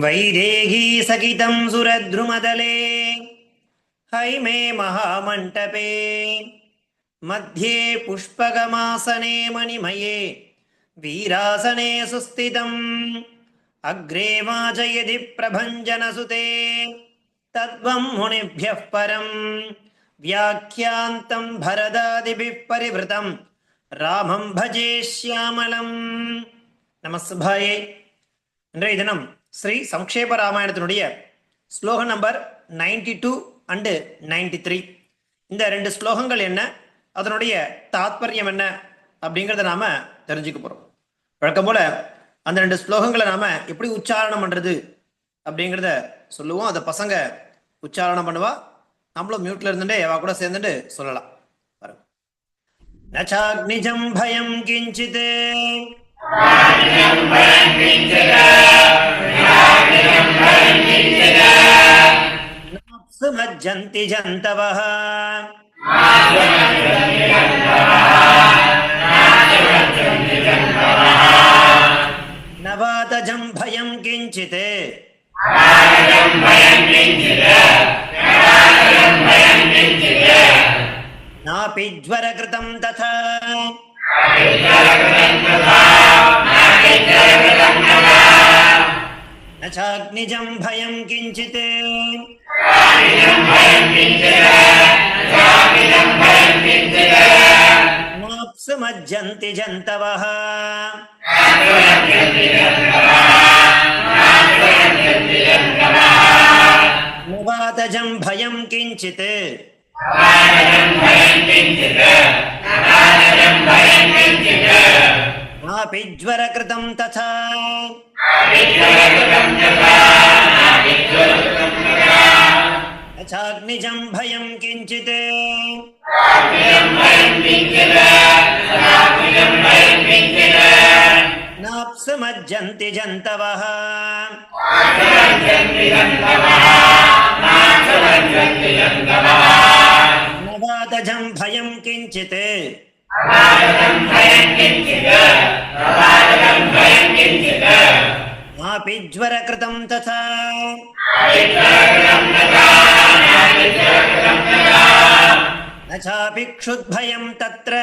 वैदेही सकितं सुरद्रुमदले हैमे महामण्टपे मध्ये पुष्पगमासने मणिमये वीरासने सुस्थितम् अग्रे वाचयति प्रभञ्जनसुते तद्वं मुनिभ्यः परं व्याख्यान्तं भरदादिभिः परिवृतं रामं भजे श्यामलं நமஸ்பாயே. இன்றைய தினம் ஸ்ரீ சம்க்ஷேப ராமாயணத்தினுடைய ஸ்லோகம் நம்பர் 92 அண்டு 93. இந்த ரெண்டு ஸ்லோகங்கள் என்ன, அதனுடைய தாத்பரியம் என்ன அப்படிங்கிறத நாம தெரிஞ்சுக்க போறோம். வழக்கம் போல அந்த ரெண்டு ஸ்லோகங்களை நாம எப்படி உச்சாரணம் பண்றது அப்படிங்கிறத சொல்லுவோம். அதை பசங்க உச்சாரணம் பண்ணுவா, நம்மளும் மியூட்ல இருந்துட்டே அவ கூட சேர்ந்துட்டு சொல்லலாம். நச்சாக்னிஜம் பயம் கிஞ்சித் மஜ்ஜந்தி ஜந்தவஹ நவாதஜம் பயம் கிஞ்சித் நாபி ஜ்வரகிருதம் ததா நச்சாக்னிஜம் பயம் கிஞ்சித் நாப்சு மஜ்ஜந்தி ஜந்தவஹ நவாதஜம் பயம் கிஞ்சித் நாபி ஜ்வரகிருதம் ததா நச்சாக்னிஜம் பயம் கிஞ்சித் நாப்சு மஜ்ஜந்தி ஜந்தவஹ நவாதஜம் பயம் கிஞ்சித் நாபி ஜ்வரகிருதம் ததா நச்சாபி க்ஷுத்பயம் தத்ர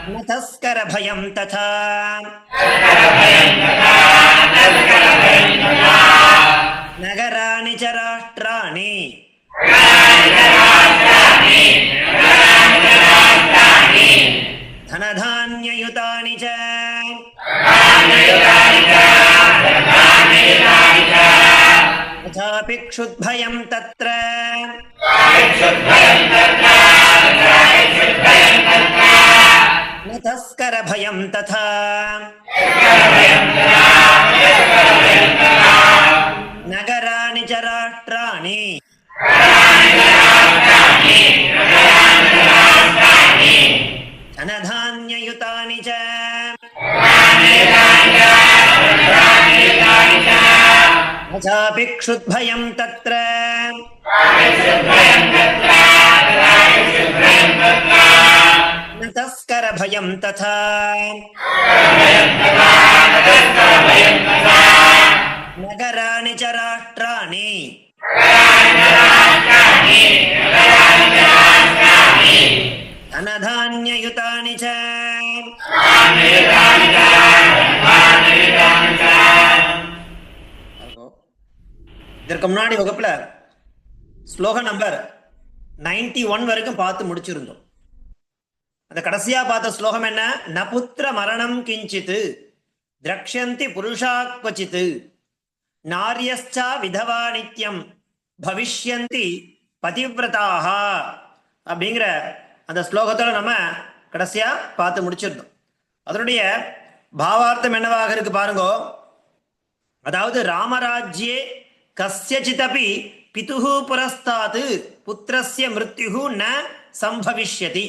ந தஸ்கரபயம் ததா நகராணி ச ராஷ்ட்ராணி தனதான்யயுதானி ச ததாபி க்ஷுத்பயம் தத்ர ந தஸ்கரபயம் ததா நகராணி ச ராஷ்ட்ராணி தனதான்யயுதானி ச நச்சாபி க்ஷுத்பயம் தத்ர ந தஸ்கரபயம் ததா நகராணி ச ராஷ்ட்ராணி தனதான்யயுதானி ச. இதற்கு முன்னாடி வகுப்புல ஸ்லோகம் நம்பர் 91 வரைக்கும் பார்த்து முடிச்சிருந்தோம். அந்த கடைசியா பார்த்த ஸ்லோகம் என்ன, நபுத்திர மரணம் கிஞ்சித் திரக்ஷந்தி புருஷாக்வசித் நாரியஸ்சா விதவா நித்யம் பவிஷ்யந்தி பதிவிரதாக அப்படிங்கிற அந்த ஸ்லோகத்தோட நம்ம கடைசியா பார்த்து முடிச்சிருந்தோம். அதனுடைய பாவார்த்தம் என்னவாக இருக்கு பாருங்கோ. அதாவது ராமராஜ்யே கஸ்யசிதபி பிதுஹு புரஸ்தாத் புத்திரஸ்ய மிருத்யுஹு ந சம்பவிஷ்யதி.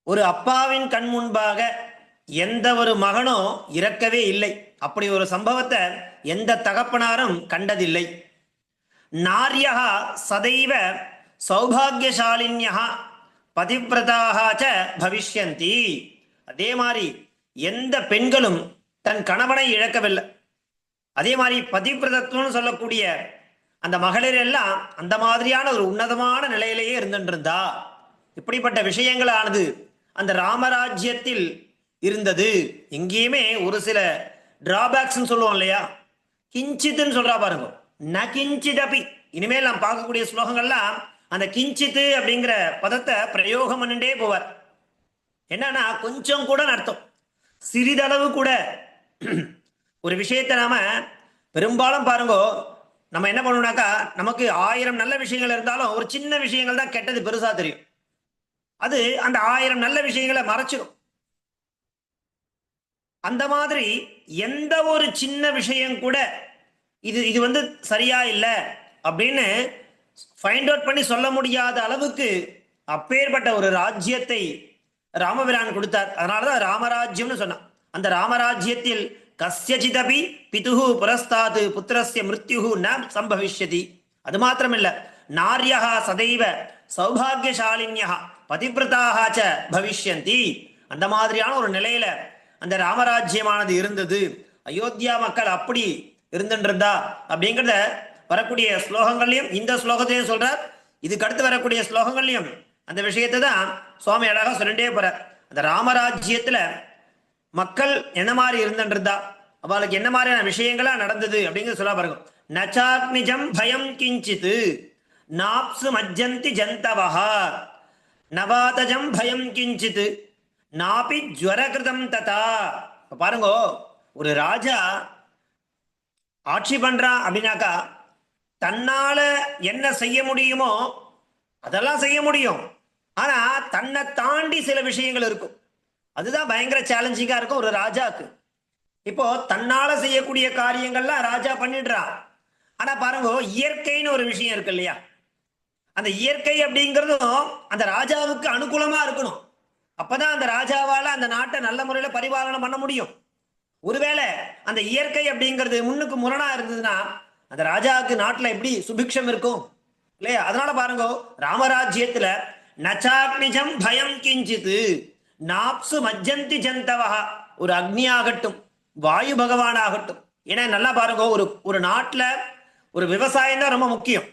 ஒரு அப்பாவின் கண் முன்பாக எந்த ஒரு மகனோ இறக்கவே இல்லை. அப்படி ஒரு சம்பவத்தை எந்த தகப்பனாரும் கண்டதில்லை. நார்யா சதைவ சௌபாகியசாலின்யா பதிவிரதாக ச பவிஷ்யந்தி. அதே மாதிரி எந்த பெண்களும் தன் கணவனை இழக்கவில்லை. அதே மாதிரி பதிவிரதத்துவம்னு சொல்லக்கூடிய அந்த மகளிர் எல்லாம் அந்த மாதிரியான ஒரு உன்னதமான நிலையிலேயே இருந்துருந்தா. இப்படிப்பட்ட விஷயங்களானது அந்த ராமராஜ்யத்தில் இருந்தது. எங்கேயுமே ஒரு சில டிராபேக்ஸ் சொல்லுவோம் இல்லையா, கிஞ்சித்துன்னு சொல்றா பாருங்க, ந கிஞ்சிதபி. இனிமேல் நாம் பார்க்கக்கூடிய ஸ்லோகங்கள்லாம் அந்த கிஞ்சித்து அப்படிங்கிற பதத்தை பிரயோகம் பண்ணிட்டே போவார். என்னன்னா கொஞ்சம் கூட அர்த்தம், சிறிதளவு கூட. ஒரு விஷயத்தை நாம பெரும்பாலும் பாருங்க, நம்ம என்ன பண்ணுவோம்னாக்கா, நமக்கு 1000 நல்ல விஷயங்கள் இருந்தாலும் ஒரு சின்ன விஷயங்கள் தான் கெட்டது பெருசா தெரியும். அது அந்த 1000 நல்ல விஷயங்களை மறைச்சிடும். அந்த மாதிரி எந்த ஒரு சின்ன விஷயம் கூட இது இது வந்து சரியா இல்லை அப்படின்னு ஃபைண்ட் அவுட் பண்ணி சொல்ல முடியாத அளவுக்கு அப்பேற்பட்ட ஒரு ராஜ்யத்தை ராமபிரான் கொடுத்தார். அதனாலதான் ராமராஜ்யம்னு சொன்னான். அந்த ராமராஜ்யத்தில் கஸ்யசிதபி பிதுஹு புரஸ்தாது புத்திரஸ்ய மிருத்யுஹு ந சம்பவிஷ்யதி. அது மாத்திரமில்ல, நார்யः சதைவ சௌபாகியசாலின்யः பதிவிரதாக ச பவிஷ்யந்தி. அந்த மாதிரியான ஒரு நிலையில அந்த ராமராஜ்யமானது இருந்தது. அயோத்தியா மக்கள் அப்படி இருந்துருந்தா அப்படிங்கிறத வரக்கூடிய ஸ்லோகங்கள்லையும் இந்த ஸ்லோகத்தையும் சொல்றார். இதுக்கு அடுத்து வரக்கூடிய ஸ்லோகங்கள்லையும் அந்த விஷயத்தை தான் சுவாமி அழகா சொல்லிட்டே போறார். அந்த ராமராஜ்யத்துல மக்கள் என்ன மாதிரி இருந்துருந்தா, அவளுக்கு என்ன மாதிரியான விஷயங்களா நடந்தது அப்படிங்கிறது சொல்ல பாருங்க. நச்சாக்னிஜம் பயம் கிஞ்சித் நாப்சு மஜ்ஜந்தி ஜந்தவஹா நவாதஜம் பயம் கிஞ்சித் நாபி ஜ்வரகிருதம் ததா. பாருங்க, ஒரு ராஜா ஆட்சி பண்றான் அப்படின்னாக்கா தன்னால என்ன செய்ய முடியுமோ அதெல்லாம் செய்ய முடியும். ஆனா தன்னை தாண்டி சில விஷயங்கள் இருக்கும். அதுதான் பயங்கர சேலஞ்சிங்கா இருக்கும் ஒரு ராஜாக்கு. இப்போ தன்னால செய்யக்கூடிய காரியங்கள்லாம் ராஜா பண்ணிடுறான். ஆனா பாருங்க, இயற்கைன்னு ஒரு விஷயம் இருக்கு இல்லையா, அந்த இயற்கை அப்படிங்கிறதும் அந்த ராஜாவுக்கு அனுகூலமா இருக்கணும். அப்பதான் அந்த ராஜாவால அந்த நாட்டை நல்ல முறையில பரிபாலனை பண்ண முடியும். ஒருவேளை அந்த இயற்கை அப்படிங்கிறது முன்னுக்கு முரணா இருந்ததுன்னா அந்த ராஜாவுக்கு நாட்டுல எப்படி சுபிக்ஷம் இருக்கும் இல்லையா. அதனால பாருங்க, ராமராஜ்யத்துல நச்சாக்னிஜம் பயம் கிஞ்சித் நாப்சு மஜ்ஜந்தி ஜந்தவஹ. ஒரு அக்னி ஆகட்டும், வாயு பகவான் ஆகட்டும். ஏன்னா நல்லா பாருங்க, ஒரு ஒரு நாட்டுல ஒரு விவசாயம் தான் ரொம்ப முக்கியம்.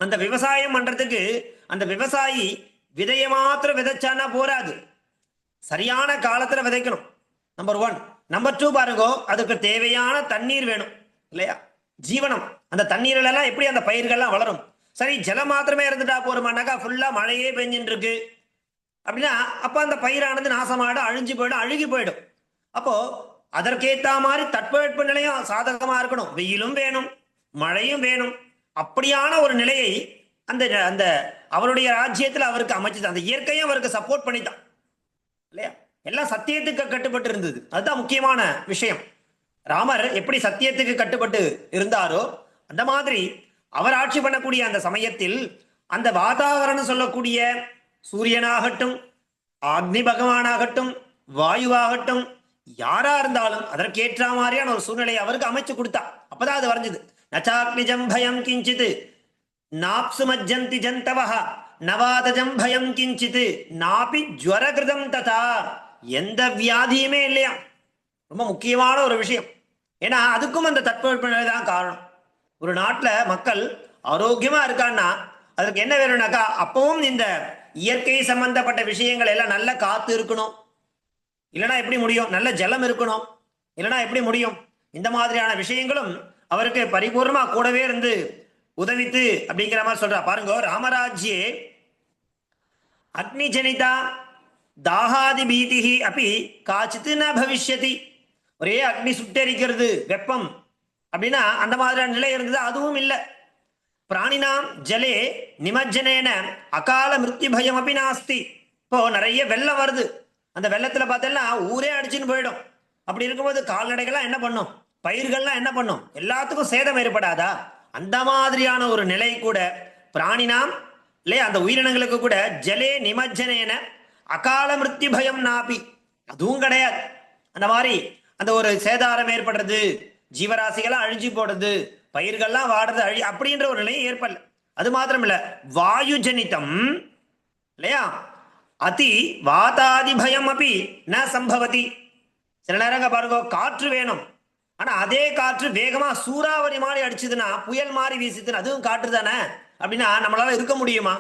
அந்த விவசாயம் பண்றதுக்கு அந்த விவசாயி விதைய மாத்திரம் விதைச்சானா போராது, சரியான காலத்துல விதைக்கணும். நம்பர் 1. நம்பர் 2 பாருங்க, அதுக்கு தேவையான தண்ணீர் வேணும் இல்லையா, ஜீவனம். அந்த தண்ணீர்ல எல்லாம் எப்படி அந்த பயிர்கள்லாம் வளரும். சரி, ஜலம் மாத்திரமே இருந்துட்டா போருமானாக்கா ஃபுல்லா மழையே பெஞ்சின்னு இருக்கு அப்படின்னா அப்ப அந்த பயிரானது நாசமாட அழிஞ்சு போயிடும், அழுகி போயிடும். அப்போ அதற்கேத்த மாதிரி தட்பவெட்ப நிலையும் சாதகமா இருக்கணும். வெயிலும் வேணும், மழையும் வேணும். அப்படியான ஒரு நிலையை அந்த அந்த அவருடைய ராஜ்யத்தில் அவருக்கு அமைச்சு அந்த இயற்கையும் அவருக்கு சப்போர்ட் பண்ணித்தான் இல்லையா. எல்லாம் சத்தியத்துக்கு கட்டுப்பட்டு இருந்தது. அதுதான் முக்கியமான விஷயம். ராமர் எப்படி சத்தியத்துக்கு கட்டுப்பட்டு இருந்தாரோ அந்த மாதிரி அவர் ஆட்சி பண்ணக்கூடிய அந்த சமயத்தில் அந்த வாதாவரணம் சொல்லக்கூடிய சூரியனாகட்டும், அக்னி பகவானாகட்டும், வாயுவாகட்டும், யாரா இருந்தாலும் அதற்கேற்ற மாதிரியான ஒரு சூழ்நிலையை அவருக்கு அமைச்சு கொடுத்தா. அப்பதான் அது வரைஞ்சது. நச்சாக்னிஜம் பயம் கிஞ்சித் நாப்சு மஜ்ஜந்தி ஜந்தவஹ நவாதஜம் பயம் கிஞ்சித் நாபி ஜ்வரகிருதம் ததா. எந்த வியாதியுமே இல்லையா. ரொம்ப முக்கியமான ஒரு விஷயம். ஏன்னா அதுக்கும் அந்த தட்பவெப்பநிலை தான் காரணம். ஒரு நாட்டுல மக்கள் ஆரோக்கியமா இருக்கான்னா அதுக்கு என்ன வேணும்னாக்கா அப்பவும் இந்த இயற்கை சம்பந்தப்பட்ட விஷயங்கள் எல்லாம் நல்ல காத்து இருக்கணும். இல்லைன்னா எப்படி முடியும்? நல்ல ஜலம் இருக்கணும். இல்லைன்னா எப்படி முடியும்? இந்த மாதிரியான விஷயங்களும் அவருக்கு பரிபூர்ணமா கூடவே இருந்து உதவித்து அப்படிங்கிற மாதிரி சொல்றா பாருங்க. ராமராஜ்யே அக்னி ஜனிதா தாகாதி பீதிஹி அப்படி காச்சித்து ந பவிஷ்யதி. ஒரே அக்னி சுட்டரிக்கிறது வெப்பம் அப்படின்னா அந்த மாதிரியான நிலை இருந்தது, அதுவும் இல்லை. பிராணினாம் ஜலே நிமஜ்ஜனேன அகால மிருத்யு பயம் அப்படி நாஸ்தி. இப்போ நிறைய வெள்ளம் வருது, அந்த வெள்ளத்துல பார்த்தோம்னா ஊரே அடிச்சுன்னு போயிடும். அப்படி இருக்கும்போது கால்நடைகள்லாம் என்ன பண்ணும், பயிர்கள்லாம் என்ன பண்ணும், எல்லாத்துக்கும் சேதம் ஏற்படாதா? அந்த மாதிரியான ஒரு நிலை கூட பிராணினாம் இல்லையா, அந்த உயிரினங்களுக்கு கூட ஜலே நிமஜ்ஜனேன அகால மிருத்யு பயம் நாபி, அதுவும் கிடையாது. அந்த மாதிரி அந்த ஒரு சேதாரம் ஏற்படுறது, ஜீவராசிகள்லாம் அழிஞ்சு போடுறது, பயிர்கள்லாம் வாடுறது, அப்படின்ற ஒரு நிலையை ஏற்படல. அது மாத்திரம் இல்ல, வாயு ஜனிதம் இல்லையா? அதி வாதாதி பயம் அப்படி ந சம்பவதி. சில நேரங்க பாருங்க, காற்று வேணும், ஆனா அதே காற்று வேகமா சூறாவளி மாதிரி அடிச்சதுன்னா, புயல் மாதிரி வீசுதுன்னா, அதுவும் காற்று தானே. அப்படின்னா நம்மளால இருக்க முடியுமா?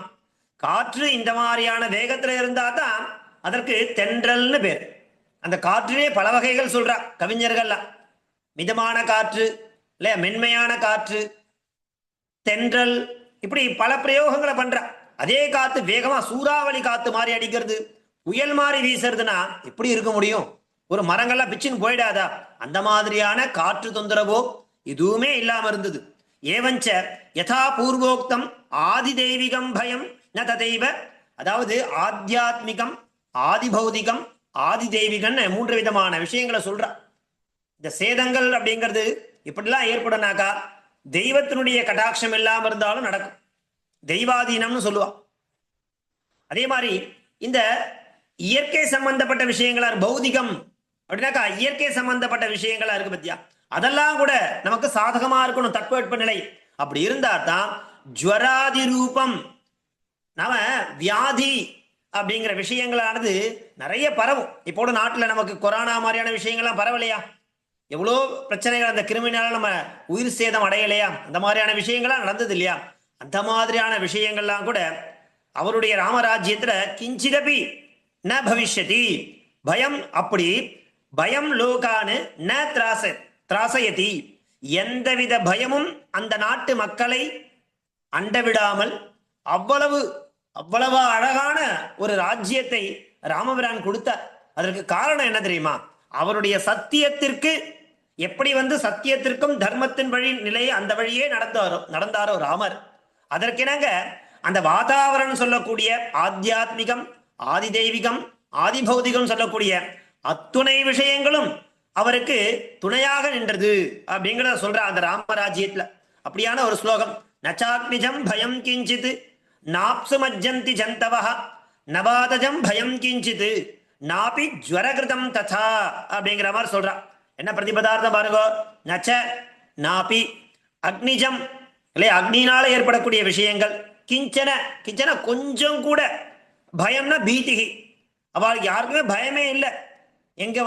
காற்று இந்த மாதிரியான வேகத்துல இருந்தா தான் அதற்கு தென்றல்னு பேர். அந்த காற்றிலே பல வகைகள் சொல்றா கவிஞர்கள்லாம். மிதமான காற்று, இல்லையா, மென்மையான காற்று, தென்றல், இப்படி பல பிரயோகங்களை பண்றா. அதே காத்து வேகமா சூறாவளி காத்து மாதிரி அடிக்கிறது, புயல் மாதிரி வீசுறதுன்னா எப்படி இருக்க முடியும்? ஒரு மரங்கள்லாம் பிச்சுன்னு போயிடாதா? அந்த மாதிரியான காற்று தொந்தரவோ எதுவுமே இல்லாம இருந்தது. ஏவஞ்ச யதா பூர்வோக்தம் ஆதி தெய்வீகம் பயம் ந ததைவ. அதாவது ஆத்தியாத்மிகம், ஆதி பௌதிகம், ஆதி தெய்வீகம்னு 3 விதமான விஷயங்களை சொல்றா. இந்த சேதங்கள் அப்படிங்கிறது இப்படிலாம் ஏற்படுனாக்கா தெய்வத்தினுடைய கடாட்சம் இல்லாம இருந்தாலும் நடக்கும். தெய்வாதீனம்னு சொல்லுவா. அதே மாதிரி இந்த இயற்கை சம்பந்தப்பட்ட விஷயங்களா, பௌதிகம் அப்படின்னாக்கா இயற்கை சம்பந்தப்பட்ட விஷயங்களா இருக்கு பத்தியா, அதெல்லாம் கூட நமக்கு சாதகமா இருக்கணும். தட்பவெட்ப நிலை அப்படி இருந்தா தான் ஜுவராதி ரூபம், நாம வியாதி அப்படிங்கிற விஷயங்களானது நிறைய பரவும். இப்போட நாட்டில் நமக்கு கொரோனா மாதிரியான விஷயங்கள்லாம் பரவலையா? எவ்வளோ பிரச்சனைகள், அந்த கிருமினால நம்ம உயிர் சேதம் அடையலையா? அந்த மாதிரியான விஷயங்கள்லாம் நடந்தது இல்லையா? அந்த மாதிரியான விஷயங்கள்லாம் கூட அவருடைய ராமராஜ்யத்துல கிஞ்சிதபி ந பவிஷ்யதி. பயம் அப்படி பயம் லோகானு ந திராசயதி. எந்தவித பயமும் அந்த நாட்டு மக்களை அண்டவிடாமல் அவ்வளவு அவ்வளவு அழகான ஒரு ராஜ்யத்தை ராமபிரான் கொடுத்தார். அதற்கு காரணம் என்ன தெரியுமா? அவருடைய சத்தியத்திற்கு எப்படி சத்தியத்திற்கும் தர்மத்தின் வழி நிலையை அந்த வழியே நடந்தாரோ ராமர், அதற்கெனங்க அந்த வாதாவரணம் சொல்லக்கூடிய ஆத்தியாத்மிகம், ஆதி தெய்வீகம், ஆதி பௌதிகம் சொல்லக்கூடிய அத்துணை விஷயங்களும் அவருக்கு துணையாக நின்றது அப்படிங்கிறத சொல்ற அந்த ராமராஜ்யத்துல. அப்படியான ஒரு ஸ்லோகம், நச்சாக்னிஜம் பயம் கிஞ்சித் நாப்சு மஜ்ஜந்தி ஜந்தவஹ நவாதஜம் பயம் கிஞ்சித் நாபி ஜ்வரகிருதம் ததா அப்படிங்கிற மாதிரி சொல்றா. என்ன பிரதிபதார்த்தம் பாருங்க. நச்ச நாபி அக்னிஜம், இல்லை அக்னினால ஏற்படக்கூடிய விஷயங்கள், கிஞ்சன கிஞ்சன கொஞ்சம் கூட, பயம்னா பீதிகி, அவளுக்கு யாருக்குமே பயமே இல்லை. எங்க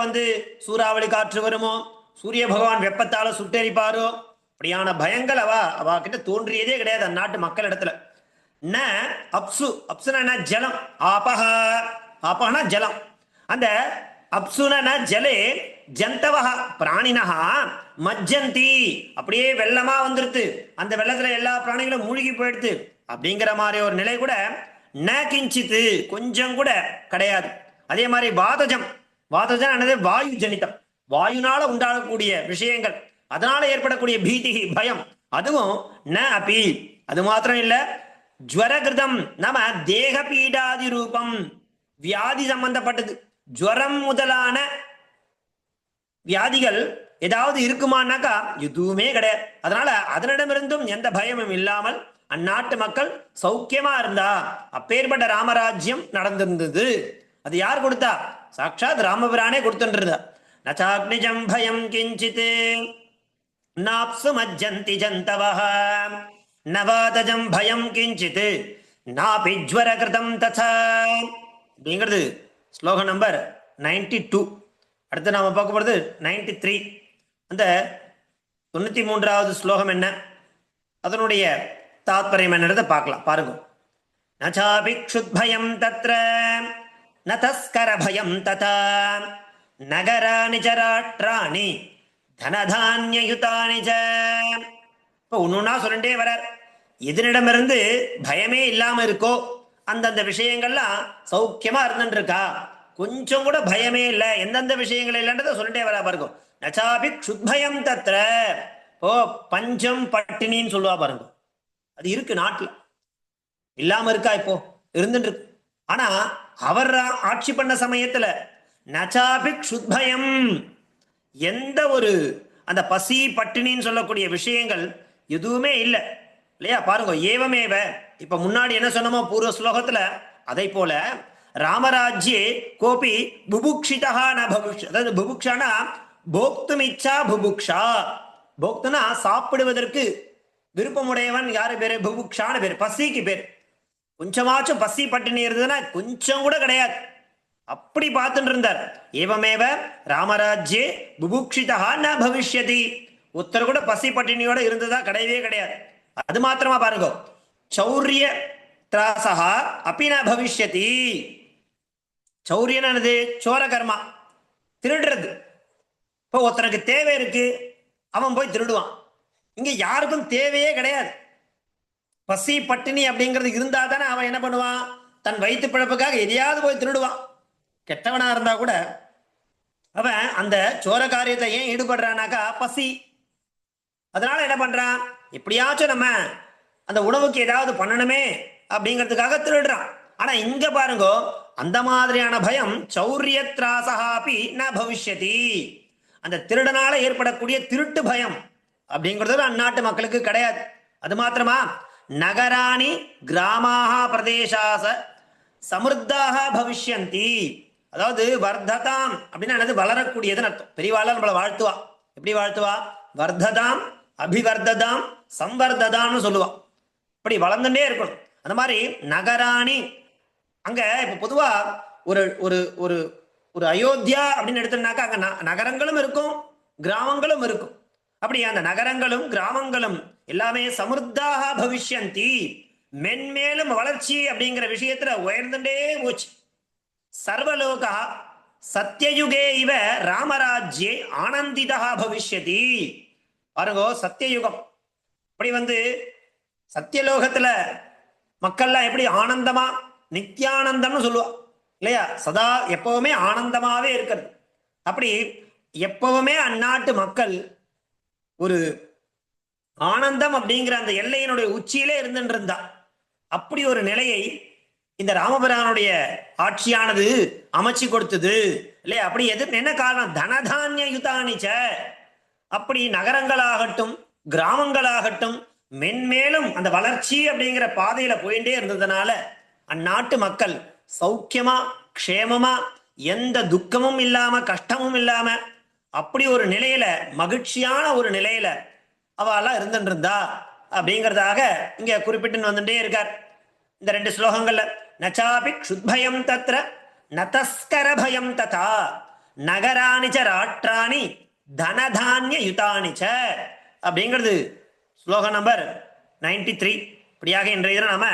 சூறாவளி காற்று வருமோ, சூரிய பகவான் வெப்பத்தால சுட்டெரிப்பாரோ, அப்படியான பயங்கள் அவ கிட்ட தோன்றியதே கிடையாது அந்நாட்டு மக்கள் இடத்துல. ந அப்சு, அப்சுனா ஜலம், ஆபஹ, ஆபஹனா ஜலம். அந்த அப்சுன ஜலே ஜந்தவஹ பிராணினஹா மஜ்ஜந்தி, அப்படியே வெள்ளமா வந்துருது, அந்த வெள்ளத்துல எல்லா பிராணிகளும் மூழ்கி போயிடுது அப்படிங்கிற மாதிரி ஒரு நிலை கூட ந கிஞ்சித்து, கொஞ்சம் கூட கிடையாது. அதே மாதிரி வாதஜம், வாதஜம் ஆனது வாயு ஜனிதம், வாயுனால உண்டாகக்கூடிய விஷயங்கள், அதனால ஏற்படக்கூடிய பீதி பயம், அதுவும் ந அபி. அது மாத்திரம் இல்ல, ஜுவரகிருதம் நம தேக பீடாதி ரூபம், வியாதி சம்பந்தப்பட்டது, ஜுவரம் முதலான வியாதிகள் ஏதாவது இருக்குமானாக்கா எதுவுமே கிடையாது. அதனால அதனிடமிருந்தும் எந்த பயமும் இல்லாமல் அந்நாட்டு மக்கள் சௌக்கியமா இருந்தா. அப்பேற்பட்ட ராமராஜ்யம் நடந்திருந்தது. அது யார் கொடுத்தா? சாட்சாத் ராமபிரானே கொடுத்துருந்தா. நச்சாக்னிஜம் பயம் கிஞ்சித் நாப்சு மஜ்ஜந்தி ஜந்தவஹ நவாதஜம் பயம் கிஞ்சித் நாபி ஜ்வரகிருதம் ததா அப்படிங்கிறது ஸ்லோகம் நம்பர் 92. அடுத்து நாம பார்க்க போறது 93. அந்த 93வது ஸ்லோகம் என்ன, அதனுடைய தாத்பரியம் என்னன்றதை பார்க்கலாம். பாருங்க. நச்சாபிக்ஷுத் பயம் தத்ர ந தஸ்கர பயம் ததா நகராணி ச ராஷ்டிராணி தனதான்யயுதானி ச. இப்போ ஒன்னொன்னா சொல்லிட்டே வரார். எதனிடமிருந்து பயமே இல்லாம இருக்கோ அந்தந்த விஷயங்கள்லாம் சௌக்கியமா இருந்துருக்கா, கொஞ்சம் கூட பயமே இல்லை, எந்தெந்த விஷயங்கள் இல்லைன்றதை சொல்லிட்டே வரா. பாருங்க. நச்சாபி க்ஷுத்பயம் தத்ர. ஓ பஞ்சம் பட்டினின்னு சொல்லுவா பாருங்க, அது இருக்கு நாட்டுல, இல்லாம இருக்கா? இப்போ இருந்துட்டு இருக்கு. ஆனா அவர் ஆட்சி பண்ண சமயத்துல நச்சாபி க்ஷுத்பயம், எந்த ஒரு அந்த பசி பட்டினின்னு சொல்லக்கூடிய விஷயங்கள் எதுவுமே இல்லை இல்லையா? பாருங்க. ஏவமேவ, இப்ப முன்னாடி என்ன சொன்னமோ பூர்வ ஸ்லோகத்துல, அதை போல ராமராஜ்யே கோபி புபுக்ஷிதா ந பபுக்ஷ. அதாவது புபுக்ஷானா போக்துமிச்சா புபுக்ஷா. போக்துனா சாப்பிடுவதற்கு விருப்பமுடையவன் யாரு பேரு? புபுக்ஷான பேரு, பசிக்கு பேர். கொஞ்சமாச்சும் பசி பட்டினி இருந்ததுன்னா கொஞ்சம் கூட கிடையாது. அப்படி பார்த்துட்டு இருந்தார். ஏவமேவ ராமராஜ்யே புபுக்ஷிதா ந பவிஷ்யதி. ஒருத்தர் கூட பசி பட்டினியோட இருந்ததா கிடையவே கிடையாது. அது மாத்திரமா பாருங்க, சௌரிய திராசகா அப்படி ந பவிஷ்யதி. சௌரியனது சோர கர்மா, திருடுறது. இப்போ ஒருத்தனுக்கு தேவை இருக்கு, அவன் போய் திருடுவான். இங்க யாருக்கும் தேவையே கிடையாது. பசி பட்டினி அப்படிங்கிறது இருந்தா தானே அவன் என்ன பண்ணுவான், தன் வயிற்று பிழப்புக்காக எதையாவது போய் திருடுவான். கெட்டவனா இருந்தா கூட அவன் அந்த சோர காரியத்தை ஏன் ஈடுபடுறானாக்கா பசி. அதனால என்ன பண்றான், எப்படியாச்சும் நம்ம அந்த உணவுக்கு ஏதாவது பண்ணணுமே அப்படிங்கிறதுக்காக திருடுறான். ஆனா இங்க பாருங்க, அந்த மாதிரியான பயம் சௌரியத்ராசகாபி ந பவிஷ்யதி. அந்த திருடனால ஏற்படக்கூடிய திருட்டு பயம் அப்படிங்கிறது அந்நாட்டு மக்களுக்கு கிடையாது. அது மாத்திரமா, நகராணி கிராமாக பிரதேசாச சமிருத்தாக பவிஷ்யந்தி. அதாவது வர்த்ததாம் அப்படின்னா என்னது, வளரக்கூடியதுன்னு அர்த்தம். பெரியவாள் நம்மளை வாழ்த்துவா. எப்படி வாழ்த்துவா, வர்த்ததாம் அபிவர்த்ததாம் சம்வர்த்ததாம்னு சொல்லுவா. இப்படி வளர்ந்துட்டே இருக்கணும். அந்த மாதிரி நகராணி, அங்க இப்ப பொதுவா ஒரு ஒரு ஒரு ஒரு அயோத்தியா அப்படின்னு எடுத்தோம்னாக்கா அங்க நகரங்களும் இருக்கும் கிராமங்களும் இருக்கும். அப்படி அந்த நகரங்களும் கிராமங்களும் எல்லாமே சமிருத்தாக பவிஷ்யந்தி, மென்மேலும் வளர்ச்சி அப்படிங்கிற விஷயத்துல உயர்ந்துட்டே போச்சு. சர்வலோகா சத்தியயுகே இவ ராமராஜ்யே ஆனந்திதா பவிஷ்யதி. பாருங்கோ, சத்தியயுகம் இப்படி சத்தியலோகத்துல மக்கள்லாம் எப்படி ஆனந்தமா நித்தியானந்தம்னு சொல்லுவா இல்லையா, சதா எப்பவுமே ஆனந்தமாவே இருக்கிறது. அப்படி எப்பவுமே அந்நாட்டு மக்கள் ஒரு ஆனந்தம் அப்படிங்கிற அந்த எல்லையினுடைய உச்சியிலே இருந்துட்டு இருந்தா. அப்படி ஒரு நிலையை இந்த ராமபிரானுடைய ஆட்சியானது அமைச்சு கொடுத்தது இல்லையா. அப்படி என்ன காரணம், தனதானிய யுதானிச்ச. அப்படி நகரங்களாகட்டும் கிராமங்களாகட்டும் மென்மேலும் அந்த வளர்ச்சி அப்படிங்கிற பாதையில போயிட்டே இருந்ததுனால அந்நாட்டு மக்கள் சௌக்கியமா க்ஷேமமா எந்த துக்கமும் இல்லாம கஷ்டமும் இல்லாம அப்படி ஒரு நிலையில மகிழ்ச்சியான ஒரு நிலையில அவெல்லாம் இருந்துட்டு இருந்தா அப்படிங்கிறதாக இங்க குறிப்பிட்டு வந்துட்டே இருக்கார் இந்த ரெண்டு ஸ்லோகங்கள்ல. நச்சாபி க்ஷுத்பயம் தத்ர நதஸ்கர பயம் ததா நகராணிச்ச ராஷ்டிராணி தனதானிய யுதானிச்ச அப்படிங்கிறது ஸ்லோகம் நம்பர் 93. இப்படியாக இன்றைய தினம் நாம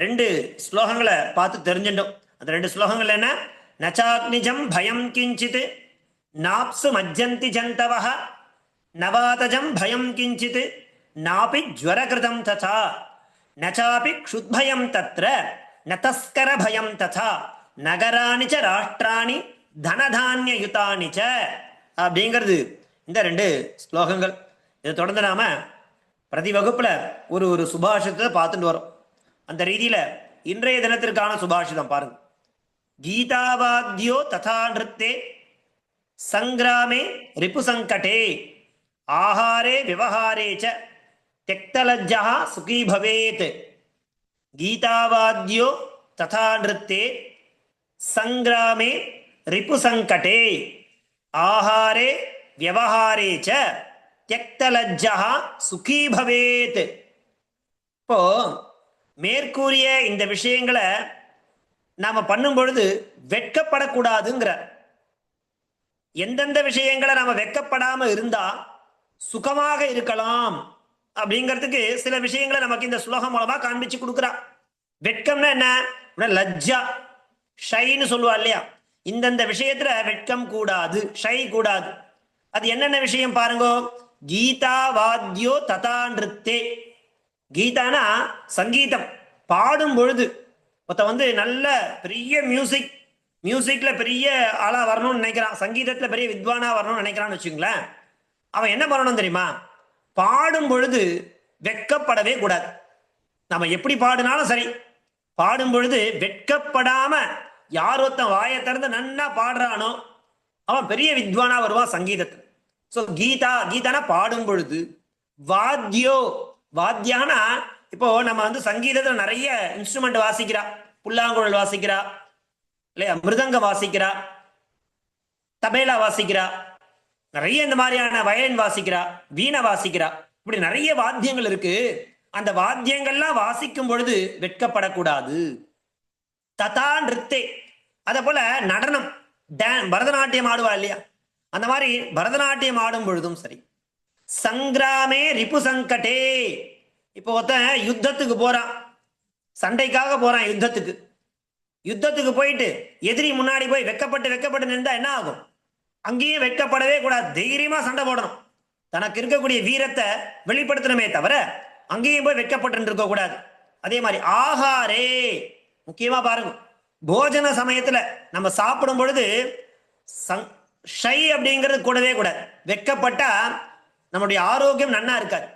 ரெண்டு ஸ்லோகங்களை பார்த்து தெரிஞ்சுட்டோம். அந்த ரெண்டு ஸ்லோகங்கள் என்ன, நச்சாக்னிஜம் பயம் கிஞ்சித் நாப்சு மஜ்ஜந்தி ஜந்தவஹ நவாதஜம் பயம் கிஞ்சித் நாபி ஜ்வரகிருதம் ததா நச்சாபி க்ஷுத்பயம் தத்ர நதஸ்கர பயம் ததா நகராணி ச ராஷ்டிராணி தனதானிய யுதானி ச அப்படிங்கிறது இந்த ரெண்டு ஸ்லோகங்கள். இதை தொடர்ந்து நாம பிரதி வகுப்புல ஒரு ஒரு சுபாஷிதத்தை பார்த்துட்டு வரோம். அந்த ரீதியில இன்றைய தினத்திற்கான சுபாஷிதம் பாருங்க. கீதாவாத்யோ ததா நிருத்தே சங்கிராமே ரிபு சங்கடே ஆஹாரே விவஹாரே ச त्यक्तलज्जः सुखी भवेत्. गीतावाद्यो तथा नृत्ये संग्रामे रिपुसंकटे आहारे व्यवहारे च त्यक्तलज्जः सुखी भवेत्. இப்போ மேற்கூறிய இந்த விஷயங்களை நாம பண்ணும் பொழுது வெட்கப்படக்கூடாதுங்கிற, எந்தெந்த விஷயங்களை நாம வெட்கப்படாம இருந்தா சுகமாக இருக்கலாம் அப்படிங்கிறதுக்கு சில விஷயங்களை நமக்கு இந்த ஸ்லோகம் மூலமா காண்பிச்சு கொடுக்குறா. வெட்கம்னா என்ன, லஜ்ஜா ஷைன்னு சொல்லுவா இல்லையா, இந்தந்த விஷயத்துல வெட்கம் கூடாது, ஷை கூடாது. அது என்னென்ன விஷயம் பாருங்க. கீதா வாத்தியோ ததா நிருத்தே. கீதானா சங்கீதம், பாடும் பொழுது ஒருத்த நல்ல பெரிய மியூசிக்ல பெரிய ஆளா வரணும்னு நினைக்கிறான், சங்கீதத்துல பெரிய வித்வானா வரணும்னு நினைக்கிறான்னு வச்சுங்களேன். அவன் என்ன பண்ணணும் தெரியுமா, பாடும் பொழுது வெட்கப்படவே கூடாது. நம்ம எப்படி பாடினாலும் சரி, பாடும் பொழுது வெட்கப்படாம யார் ஒருத்தன் வாயை திறந்து நன்னா பாடுறானோ அவன் பெரிய வித்வானா வருவான் சங்கீதத்தில். ஸோ கீதானா பாடும் பொழுது. வாத்தியோ, வாத்தியானா இப்போ நம்ம சங்கீதத்தில் நிறைய இன்ஸ்ட்ருமெண்ட் வாசிக்கிறா, புல்லாங்குழல் வாசிக்கிறா இல்லையா, மிருதங்கம் வாசிக்கிறா, தபேலா வாசிக்கிறா, நிறைய இந்த மாதிரியான வயலின் வாசிக்கிறா, வீணை வாசிக்கிறா, இப்படி நிறைய வாத்தியங்கள் இருக்கு. அந்த வாத்தியங்கள்லாம் வாசிக்கும் பொழுது வெட்கப்படக்கூடாது. ததா நிறுத்தே, அதே போல நடனம், பரதநாட்டியம் ஆடுவா இல்லையா, அந்த மாதிரி பரதநாட்டியம் ஆடும் பொழுதும் சரி. சங்கிராமே ரிபு சங்கடே, இப்போ ஒருத்தன் யுத்தத்துக்கு போறான், சண்டைக்காக போறான் யுத்தத்துக்கு. யுத்தத்துக்கு போயிட்டு எதிரி முன்னாடி போய் வெக்கப்பட்டு வெக்கப்பட்டு நின்றா என்ன ஆகும்? அங்கேயும் வெட்கப்படவே கூடாது, தைரியமா சண்டை போடணும். தனக்கு இருக்கக்கூடிய வீரத்தை வெளிப்படுத்தணுமே தவிர அங்கேயும் போய் வெட்கப்பட்டு இருக்க கூடாது. அதே மாதிரி ஆகாரே, முக்கியமா பாருங்க, போஜன சமயத்துல நம்ம சாப்பிடும் பொழுது ஷை அப்படிங்கிறது கூடவே கூடாது. வெட்கப்பட்டா நம்முடைய ஆரோக்கியம் நன்னா இருக்காது.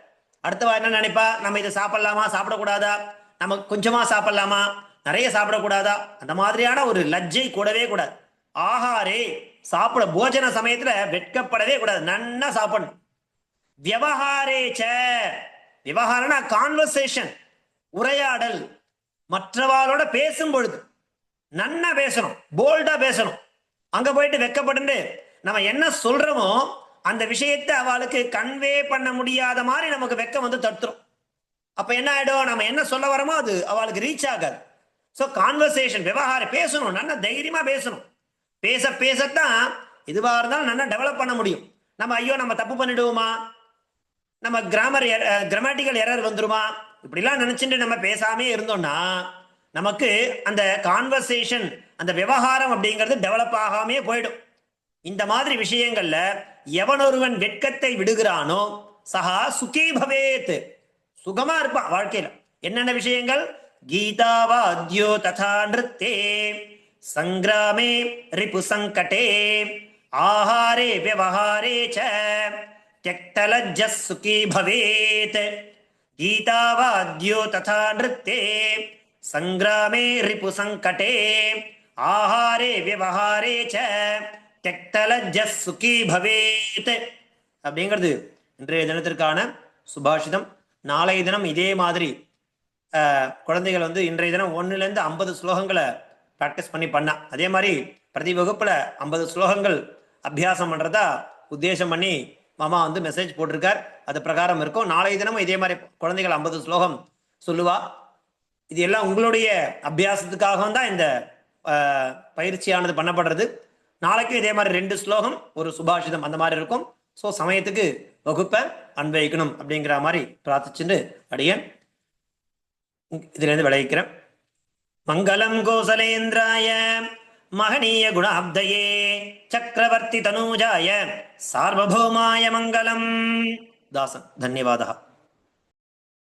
அடுத்தவா என்ன நினைப்பா, நம்ம இதை சாப்பிடலாமா சாப்பிடக்கூடாதா, நம்ம கொஞ்சமா சாப்பிடலாமா நிறைய சாப்பிடக்கூடாதா, அந்த மாதிரியான ஒரு லஜ்ஜை கூடவே கூடாது. ஆகாரே, சாப்பிட போஜன சமயத்துல வெட்கப்படவே கூடாது, நன்னா சாப்பிடணும். விவகாரேச்ச, விவகாரம்னா கான்வர்சேஷன், உரையாடல், மற்றவாளோட பேசும் பொழுது நன்னா பேசணும், போல்டா பேசணும். அங்க போயிட்டு வெக்கப்பட்டு நம்ம என்ன சொல்றோமோ அந்த விஷயத்தை அவளுக்கு கன்வே பண்ண முடியாத மாதிரி நமக்கு வெக்கம் வந்து தடுத்துரும். அப்ப என்ன ஆயிடும், நம்ம என்ன சொல்ல வரமோ அது அவளுக்கு ரீச் ஆகாது. ஸோ கான்வர்சேஷன், விவகாரம், பேசணும், நல்லா தைரியமா பேசணும். பேச பேசத்தான் எதுவாக இருந்தாலும் நல்லா டெவலப் பண்ண முடியும். நம்ம ஐயோ நம்ம தப்பு பண்ணிடுவோமா, நம்ம கிராமட்டிக்கல் எரர் வந்துருமா, இப்படிலாம் நினைச்சுட்டு நம்ம பேசாமே இருந்தோம்னா நமக்கு அந்த கான்வர்சேஷன், அந்த விவகாரம் அப்படிங்கிறது டெவலப் ஆகாமே போயிடும். இந்த மாதிரி விஷயங்கள்ல எவனொருவன் வெட்கத்தை விடுகிறானோ சஹா சுகி பவேத், சுகமா இருப்பான் வாழ்க்கையில. என்னென்ன விஷயங்கள்? கீதாவாத்யோ ததா நிருத்தே, சங்கிராமே ரிபு சங்கடே, ஆஹாரே விவகாரே ச त्यक्तलज्जः सुखी भवेत्, गीतावाद्यो तथा नृत्ये, संग्रामे रिपु संकटे, ஆஹாரே விவகாரே ச त्यक्तलज्जः सुखी भवेत् அப்படிங்கிறது இன்றைய தினத்திற்கான சுபாஷிதம். நாளைய தினம் இதே மாதிரி குழந்தைகள் வந்து இன்றைய தினம் 1லேருந்து 50 ஸ்லோகங்களை ப்ராக்டிஸ் பண்ணா, அதே மாதிரி பிரதி வகுப்புல 50 ஸ்லோகங்கள் அபியாசம் பண்றதா உத்தேசம் பண்ணி மாமா வந்து மெசேஜ் போட்டிருக்கார். அது பிரகாரம் இருக்கும். நாளைய தினமும் இதே மாதிரி குழந்தைகள் 50 ஸ்லோகம் சொல்லுவா. இது எல்லாம் உங்களுடைய அபியாசத்துக்காக தான் இந்த பயிற்சியானது பண்ணப்படுறது. நாளைக்கும் இதே மாதிரி 2 ஸ்லோகம் ஒரு சுபாஷிதம் அந்த மாதிரி இருக்கும். ஸோ சமயத்துக்கு வகுப்பை அன்வைக்கணும் அப்படிங்கிற மாதிரி பிரார்த்திச்சுட்டு அடியேன் இதுல இருந்து விளைவிக்கிறேன். மங்களம் கோசலேந்திராய மகனீய குணாப்தயே சக்கரவர்த்தி தனூஜாய சார்வபௌமாய மங்களம். தாசன். தன்யவாதः.